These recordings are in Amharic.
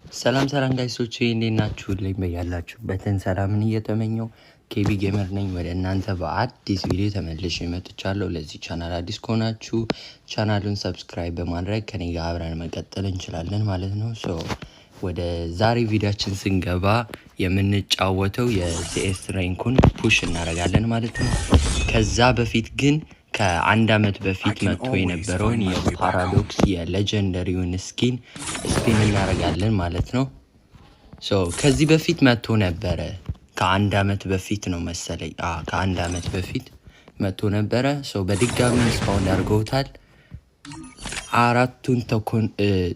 ሰላም ጋይሶች እንዴት ናችሁልኝ? በያላችሁበትን ሰላምን እየተመኘው ኬቢ ጌመር ነኝ። ወደ እናንተ በአዲስ ቪዲዮ ተመልሼ መጥቻለሁ። ለዚህ ቻናል አዲስ ከሆናችሁ ቻናሉን ሰብስክራይብ በማድረግ ከኔ ጋር አብረን መቀጠል እንችላለን ማለት ነው። ወደ ዛሬ ቪዲዮአችን ስንገባ የምንጫወተው የሲኤስ ራንኩን ፑሽ እናደርጋለን ማለት ነው። ከዛ በፊት ግን ከአንድ አመት በፊት መጥቶ የነበረውን የፓራዶክስ የሌጀንደሪውን ስፒን እናደርጋለን ማለት ነው። ከዚህ በፊት መጥቶ ነበረ። ከአንድ አመት በፊት ነው መሰለኝ። ከአንድ አመት በፊት መጥቶ ነበረ። በድጋሚ ስፓውን ያርገውታል። አራቱን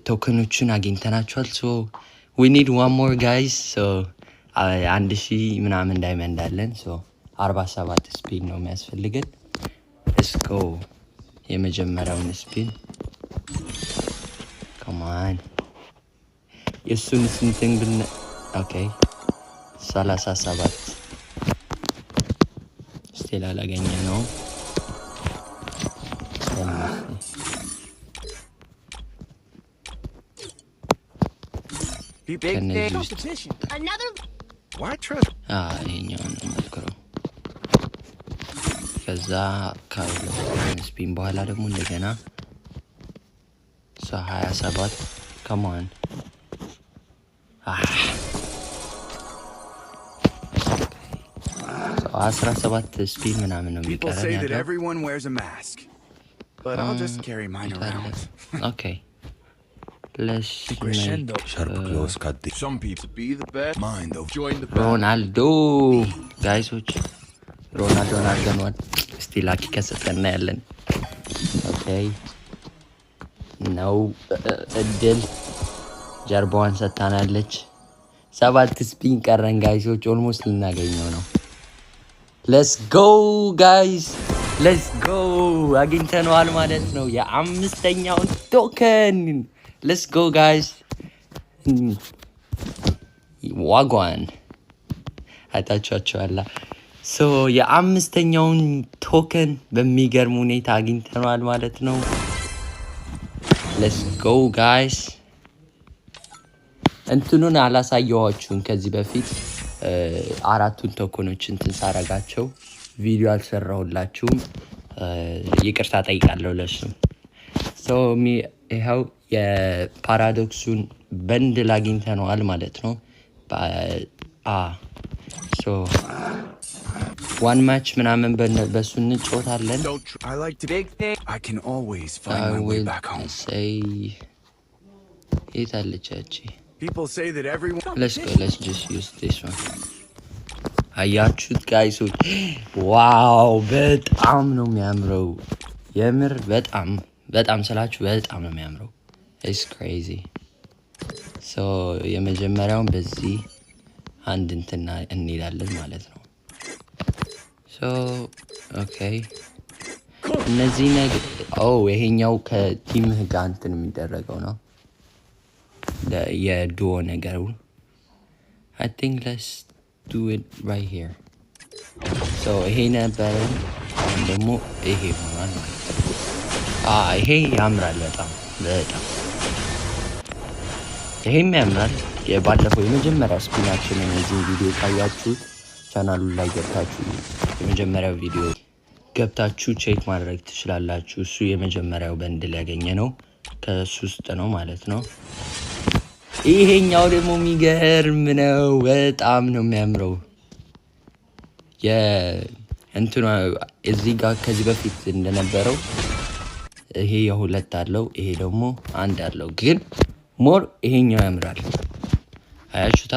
ቶከኖችን አግኝተናቸዋል። we need one more guys. 1000 ምናምን ዳይመንድ አለን። 47 ስፒን ነው የሚያስፈልገን። let's go. የመጀመሪያውን ስፒን come on. የሱን ስንትን ብን ኦኬ 37 ስቲል አላገኘ ነው። ይሄኛውን ሞክረው። ከዛ ስፒን በኋላ ደግሞ እንደገና 27 come on 17 ስፒን ምናምን ነው የሚቀረን ያለው። ኦኬ ሮናልዶ ጋይሶች ሮናልዶን አድርገነዋል። እስቲ ላኪ ከሰጠና ያለን ኦኬ ነው እድል ጀርባዋን ሰጥታናለች። 7 ስፒን ቀረን ጋይሶች፣ ኦልሞስት ልናገኘው ነው። ሌትስ ጎ ጋይስ ሌትስ ጎ፣ አግኝተነዋል ማለት ነው የአምስተኛውን ቶከን። ሌትስ ጎ ጋይስ፣ ዋጓን አይታችኋቸዋላ። የአምስተኛውን ቶከን በሚገርም ሁኔታ አግኝተነዋል ማለት ነው። ሌትስ ጎ ጋይስ። እንትኑን አላሳየኋችሁም ከዚህ በፊት አራቱን ቶከኖችን ሳረጋቸው ቪዲዮ አልሰራሁላችሁም። ይቅርታ ጠይቃለሁ ለሱ። ይኸው የፓራዶክሱን በንድል አግኝተነዋል ማለት ነው። ዋን ማች ምናምን በሱ እንጫወታለን። የት አለች ያቺ? let's just use this one. አያችሁት ጋይሶች? ዋው በጣም ነው የሚያምረው። የምር በጣም ስላችሁ በጣም ነው የሚያምረው። it's crazy. የመጀመሪያውን በዚህ አንድ እንትና እንሄዳለን ማለት ነው። ኦኬ እነዚህ ነገር ይሄኛው ከቲምህ ጋር እንትን የሚደረገው ነው የዱኦ ነገሩ። I think let's do it right here. ይሄ ነበረ ደግሞ ይሄ ሆኗል ማለት ነው። ይሄ ያምራል በጣም ይሄም ያምራል። የባለፈው የመጀመሪያ ስፒናችንን እዚህ ቪዲዮ ካያችሁት ቻናሉ ላይ ገብታችሁ የመጀመሪያው ቪዲዮ ገብታችሁ ቼክ ማድረግ ትችላላችሁ። እሱ የመጀመሪያው በንድል ያገኘ ነው ከሱ ውስጥ ነው ማለት ነው። ይሄኛው ደግሞ የሚገርም ነው። በጣም ነው የሚያምረው። የእንትኑ እዚህ ጋር ከዚህ በፊት እንደነበረው ይሄ የሁለት አለው፣ ይሄ ደግሞ አንድ አለው። ግን ሞር ይሄኛው ያምራል። አያችሁታ?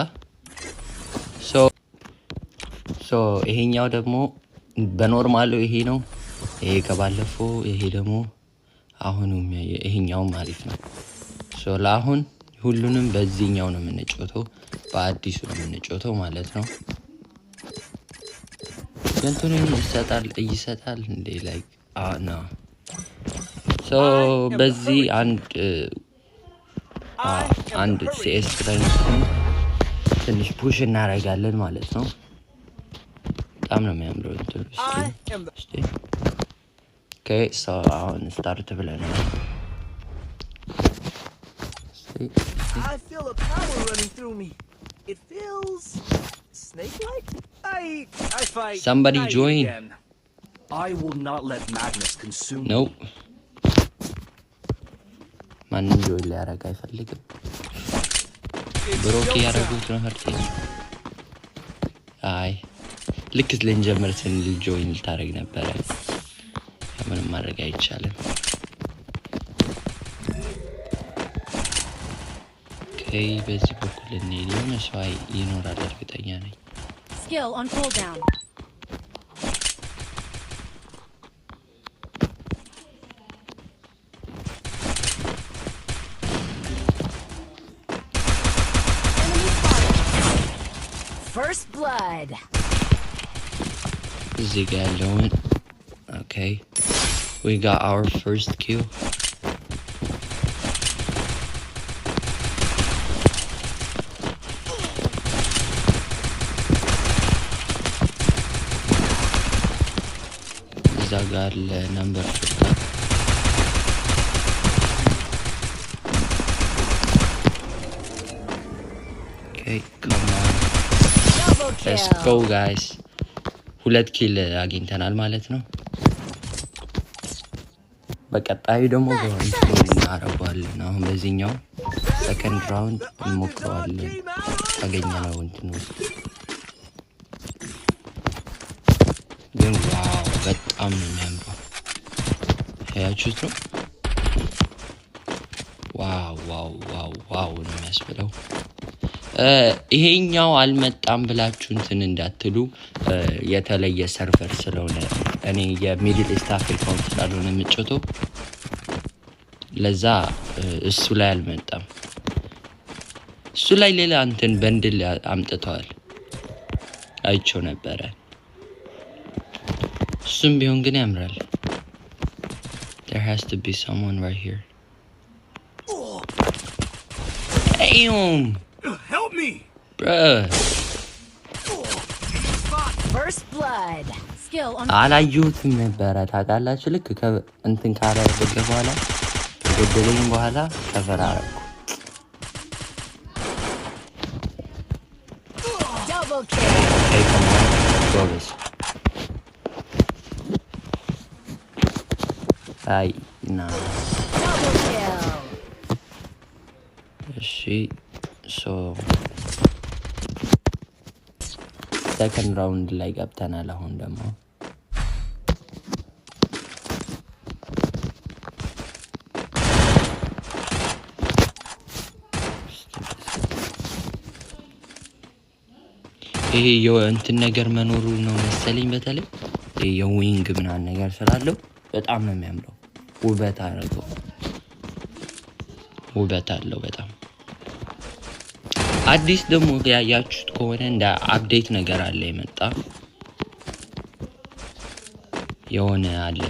ይሄኛው ደግሞ በኖርማሉ ይሄ ነው። ይሄ ከባለፈው፣ ይሄ ደግሞ አሁን ይሄኛውም አሪፍ ነው። ለአሁን ሁሉንም በዚህኛው ነው የምንጫወተው፣ በአዲሱ ነው የምንጫወተው ማለት ነው። እንትኑን ይሰጣል እንዴ ላይክ ነው። በዚህ አንድ ሲኤስ ትንሽ ፑሽ እናደርጋለን ማለት ነው። በጣም ነው የሚያምረው እንትኑ። ኦኬ አሁን ስታርት ብለናል። I feel a power running through me. It feels snake-like. I fight. Somebody join. Again. I will not let madness consume Nope. ማንም ጆይን ሊያደርግ አይፈልግም። ብሮክ ያደረጉት ነው ሀርቴ። አይ ልክ ልንጀምር ስንል ጆይን ልታደርግ ነበረ። ምንም ማድረግ አይቻልም። ኦኬ በዚህ በኩል እንሄድ። የሆነ ሰው ይኖራል እርግጠኛ ነኝ። Skill on cooldown. First blood. Zig alone. Okay. We got our first kill. Zagar number 4. Okay, come on. Let's go guys. ሁለት ኪል አግኝተናል ማለት ነው። በቀጣዩ ደግሞ እናረጋለን። አሁን በዚህኛው ሰከንድ ራውንድ እንሞክረዋለን። አገኘነው እንትን ውስጥ ግን ዋው በጣም ነው የሚያምረው። ያያችሁት ነው። ዋው ዋው ዋው ዋው ነው የሚያስብለው። ይሄኛው አልመጣም ብላችሁ እንትን እንዳትሉ፣ የተለየ ሰርቨር ስለሆነ እኔ የሚድል ኢስት አፍሪካውን ስላልሆነ የምጮተው ለዛ እሱ ላይ አልመጣም። እሱ ላይ ሌላ እንትን በንድል አምጥተዋል አይቼው ነበረ። እሱም ቢሆን ግን ያምራል። There has to be someone right here. Damn! Help me, bruh. First blood. Skill on. አላየሁትም ነበረ ታውቃላችሁ። ልክ እንትን ካደረገ በኋላ ገደለኝ በኋላ ተፈራረኩ። Double kill. ጎበዝ። አይ ና Double kill. እሺ ሶ ሰከንድ ራውንድ ላይ ገብተናል። አሁን ደግሞ ይሄ የእንትን ነገር መኖሩ ነው መሰለኝ። በተለይ ይሄ የዊንግ ምናምን ነገር ስላለው በጣም ነው የሚያምረው። ውበት አለው በጣም። አዲስ ደግሞ ያያችሁት ከሆነ እንደ አፕዴት ነገር አለ የመጣ የሆነ አለ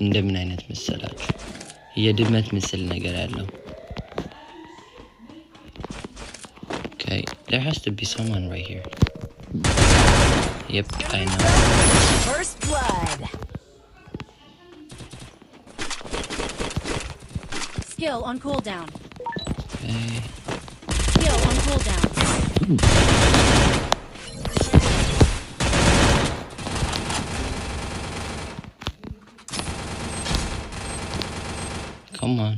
እንደምን አይነት መሰላችሁ? የድመት ምስል ነገር ያለው። Okay, there has to be someone right here. Yep, I know. First blood. Skill on cooldown. Okay. Skill on cooldown. Come on.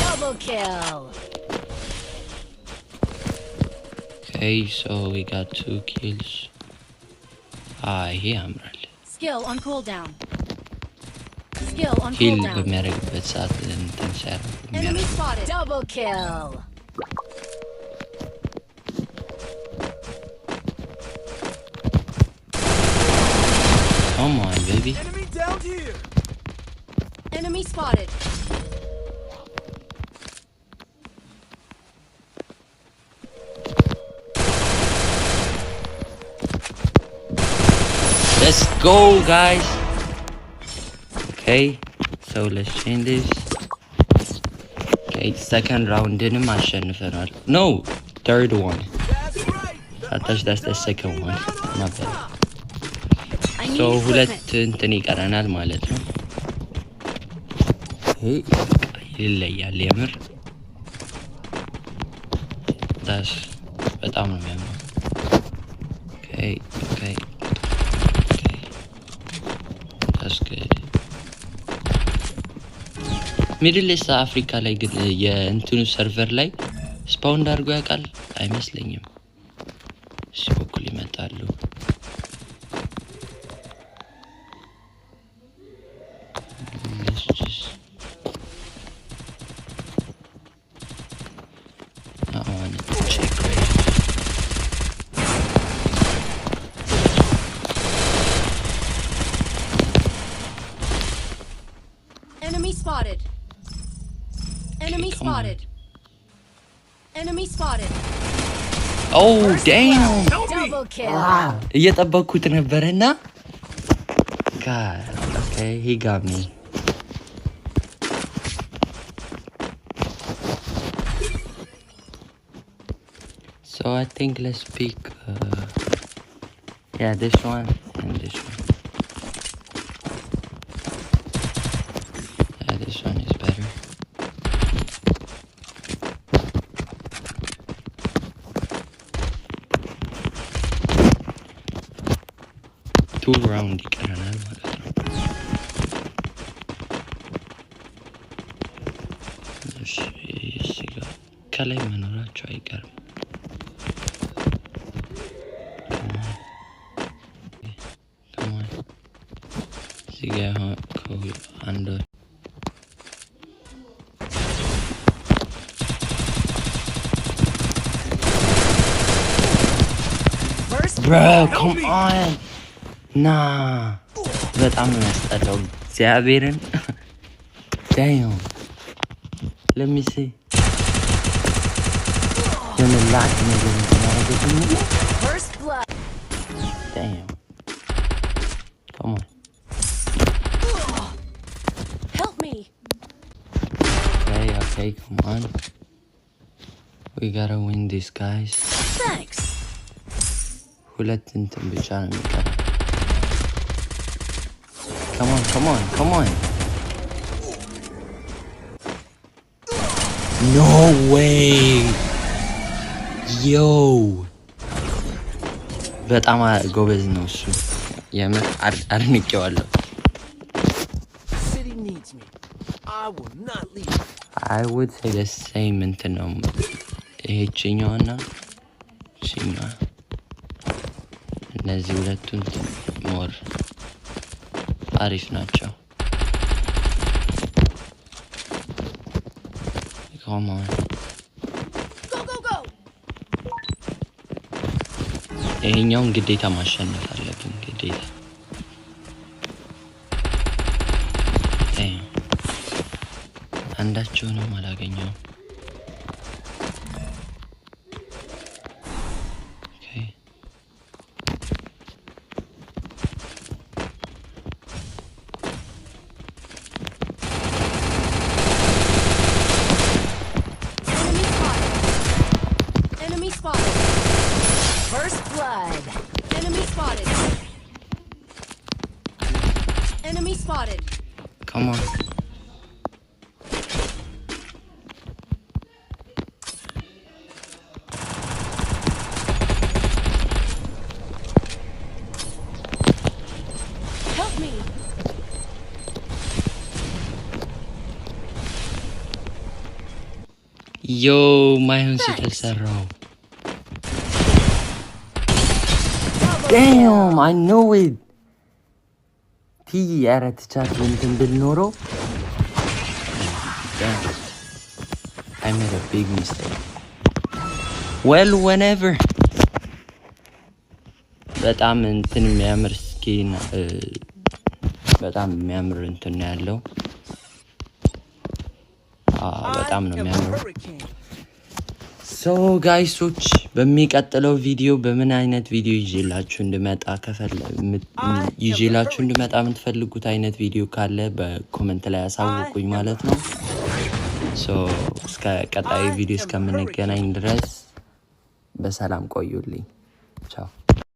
Double kill. Okay, so we got 2 kills. ያምራል። Skill on cooldown. Skill on ኪል cooldown. በሚያደርግበት ሰዓት እንትን ሲያደርግ Enemy spotted. Double kill. Come on, baby. enemy down here. Enemy spotted. Let's go, guys. Okay, so let's change this. Okay, second round didn't አሸንፈናል. No, third one. That's right. That's the second one. My bad. I need So equipment. ሁለት እንትን ይቀረናል ማለት ነው። ይለያል የምር ዳሽ በጣም ነው የሚያምረው። ኦኬ that's good ሚድል ኢስት አፍሪካ ላይ ግን የእንትኑ ሰርቨር ላይ ስፓውን አድርጎ ያውቃል አይመስለኝም። እሺ በኩል ይመጣሉ። Enemy spotted. Enemy spotted. Enemy spotted. Oh damn! Double kill. እየጠበኩት ነበርና God, okay, he got me. So I think let's pick yeah, this one and this one. Yeah, this one is better. Two round ይቀረናል ማለት ነው። እሺ እዚህ ጋር ከላይ መኖራቸው አይቀርም። እዚህ ጋር አንድ bro come on nah በጣም ነው ያስጠላው እግዚአብሔርን damn let me see የሆነ ላክ ነገር ያደረገኝ First blood. damn come on Help me. okay come on we gotta win this guys Thanks. ሁለት እንትን ብቻ ነው የሚቀረው come on no way yo በጣም ጎበዝ ነው እሱ የምር አድንቄዋለሁ City needs me. I will not leave. I would say the same እንትን ነው ይሄችኛውና እቺኛዋ እነዚህ ሁለቱን ሞር አሪፍ ናቸው come on Go. ይሄኛውን ግዴታ ማሸነፍ አለብን ግዴታ አንዳቸውንም አላገኘውም Enemy spotted. First blood. Enemy spotted. Enemy spotted. come on Help me. yo ማይሆን ሲተሰራው damn I know it ኧረ ትቻት እንትን ብል ኖሮ I made a big mistake well whenever በጣም እንትን የሚያምር ስኪን በጣም የሚያምር እንትን ያለው በጣም ነው የሚያምር ሶ ጋይሶች በሚቀጥለው ቪዲዮ በምን አይነት ቪዲዮ ይዤላችሁ እንድመጣ የምትፈልጉት አይነት ቪዲዮ ካለ በኮሜንት ላይ አሳውቁኝ ማለት ነው ሶ እስከ ቀጣይ ቪዲዮ እስከምንገናኝ ድረስ በሰላም ቆዩልኝ ቻው